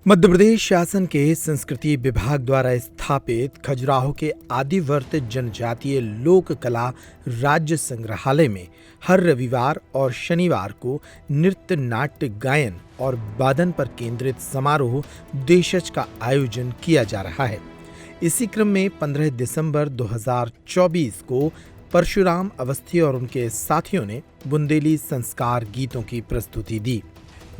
मध्य प्रदेश शासन के संस्कृति विभाग द्वारा स्थापित खजुराहो के आदिवर्त जनजातीय लोक कला राज्य संग्रहालय में हर रविवार और शनिवार को नृत्य, नाट्य, गायन और वादन पर केंद्रित समारोह देशज का आयोजन किया जा रहा है। इसी क्रम में 15 दिसंबर 2024 को परशुराम अवस्थी और उनके साथियों ने बुंदेली संस्कार गीतों की प्रस्तुति दी।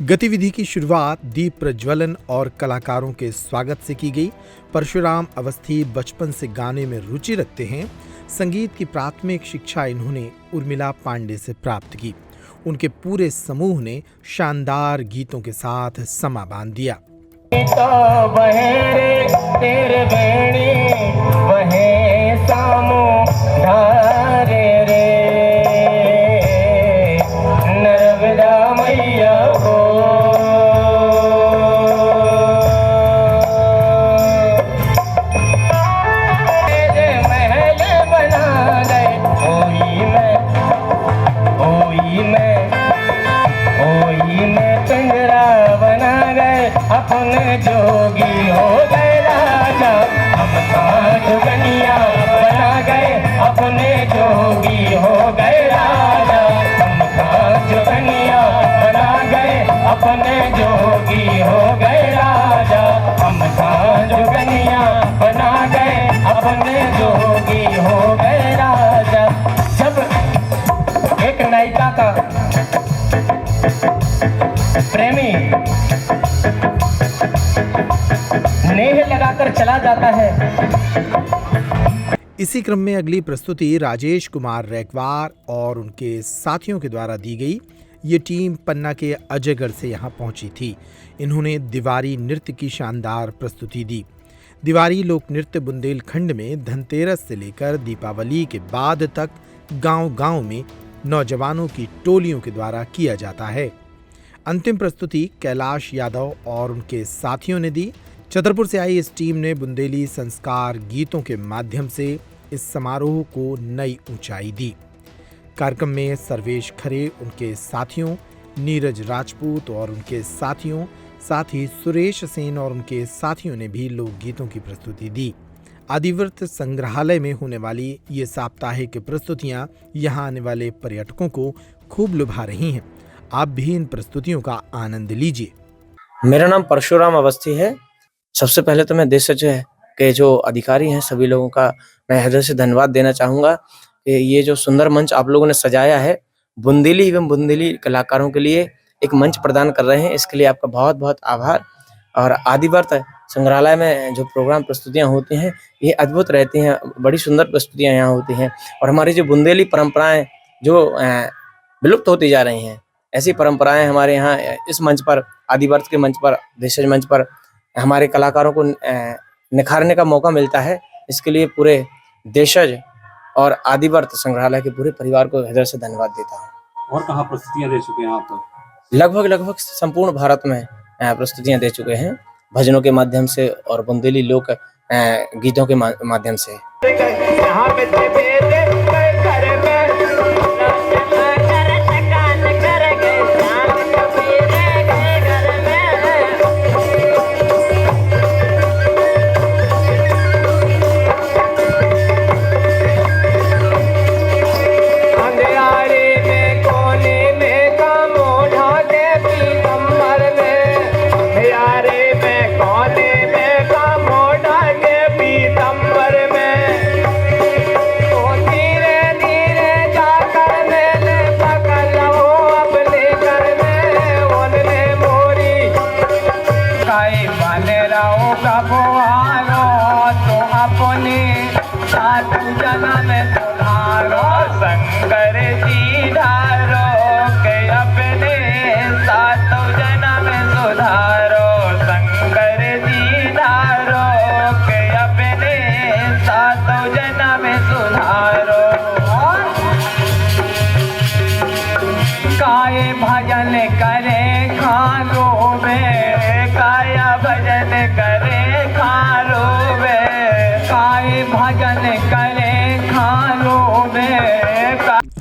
गतिविधि की शुरुआत दीप प्रज्वलन और कलाकारों के स्वागत से की गई। परशुराम अवस्थी बचपन से गाने में रुचि रखते हैं। संगीत की प्राथमिक शिक्षा इन्होंने उर्मिला पांडे से प्राप्त की। उनके पूरे समूह ने शानदार गीतों के साथ समा बांध दिया। अपने जोगी हो गए राजा, हम जोगनिया बना गए। अपने जोगी हो गए राजा, हम जोगनिया बना गए। अपने जोगी हो गए राजा, हम जोगनिया बना गए। अपने जोगी हो गए राजा। जब एक नायिका का प्रेमी नेह लगाकर चला जाता है। इसी क्रम में अगली प्रस्तुति राजेश कुमार रैकवार और उनके साथियों के द्वारा दी गई। ये टीम पन्ना के अजयगढ़ से यहाँ पहुंची थी। इन्होंने दिवारी नृत्य की शानदार प्रस्तुति दी। दिवारी लोक नृत्य बुंदेलखंड में धनतेरस से लेकर दीपावली के बाद तक गांव-गांव में नौजवानों की टोलियों के द्वारा किया जाता है। अंतिम प्रस्तुति कैलाश यादव और उनके साथियों ने दी। छतरपुर से आई इस टीम ने बुंदेली संस्कार गीतों के माध्यम से इस समारोह को नई ऊंचाई दी। कार्यक्रम में सर्वेश खरे, उनके साथियों, नीरज राजपूत और उनके साथियों, साथ ही सुरेश सेन और उनके साथियों ने भी लोकगीतों की प्रस्तुति दी। आदिवर्त संग्रहालय में होने वाली ये साप्ताहिक प्रस्तुतियां यहां आने वाले पर्यटकों को खूब लुभा रही हैं। आप भी इन प्रस्तुतियों का आनंद लीजिए। मेरा नाम परशुराम अवस्थी है। सबसे पहले तो मैं देशज के जो अधिकारी हैं सभी लोगों का मैं हृदय से धन्यवाद देना चाहूँगा कि ये जो सुंदर मंच आप लोगों ने सजाया है, बुंदेली एवं बुंदेली कलाकारों के लिए एक मंच प्रदान कर रहे हैं, इसके लिए आपका बहुत बहुत आभार। और आदिवर्त संग्रहालय में जो प्रोग्राम प्रस्तुतियाँ होती हैं ये अद्भुत रहती हैं, बड़ी सुंदर प्रस्तुतियाँ यहाँ होती हैं। और हमारी जो बुंदेली परंपराएँ जो विलुप्त होती जा रही हैं, ऐसी परंपराएं हमारे यहाँ इस मंच पर, आदिवर्त के मंच पर, देशज मंच पर हमारे कलाकारों को निखारने का मौका मिलता है। इसके लिए पूरे देशज और आदिवर्त संग्रहालय के पूरे परिवार को हृदय से धन्यवाद देता हूँ। और कहाँ प्रस्तुतियाँ दे चुके हैं आप? लगभग संपूर्ण भारत में प्रस्तुतियाँ दे चुके हैं, भजनों के माध्यम से और बुंदेली लोक गीतों के माध्यम से। कोने में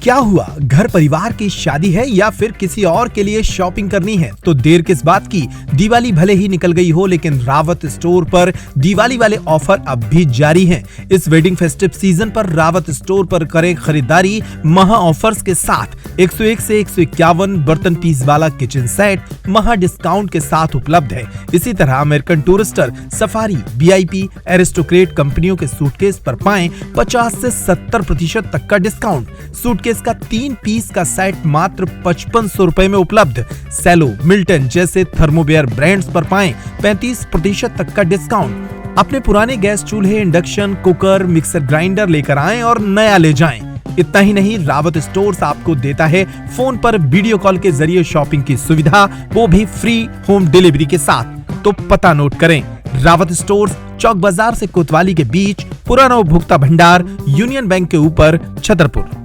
क्या हुआ, घर परिवार की शादी है या फिर किसी और के लिए शॉपिंग करनी है तो देर किस बात की। दिवाली भले ही निकल गई हो लेकिन रावत स्टोर पर दिवाली वाले ऑफर अब भी जारी हैं। इस वेडिंग फेस्टिव सीजन पर रावत स्टोर पर करें खरीदारी महा ऑफर्स के साथ। 101 से 151 बर्तन पीस वाला किचन सेट महा डिस्काउंट के साथ उपलब्ध है। इसी तरह American Tourister, Safari, VIP, Aristocrat कंपनियों के सूटकेस पर पाएं 50 से 70% तक का डिस्काउंट। सूटकेस का 3 पीस का सेट मात्र 5500 रुपए में उपलब्ध। सेलो, मिल्टन जैसे थर्मोवेयर ब्रांड्स पर पाएं 35% तक का डिस्काउंट। अपने पुराने गैस चूल्हे, इंडक्शन कुकर, मिक्सर ग्राइंडर लेकर आएं और नया ले जाएं। इतना ही नहीं, रावत स्टोर्स आपको देता है फोन पर वीडियो कॉल के जरिए शॉपिंग की सुविधा, वो भी फ्री होम डिलीवरी के साथ। तो पता नोट करें, रावत स्टोर्स, चौक बाजार से कोतवाली के बीच, पुराना उपभोक्ता भंडार, यूनियन बैंक के ऊपर, छतरपुर।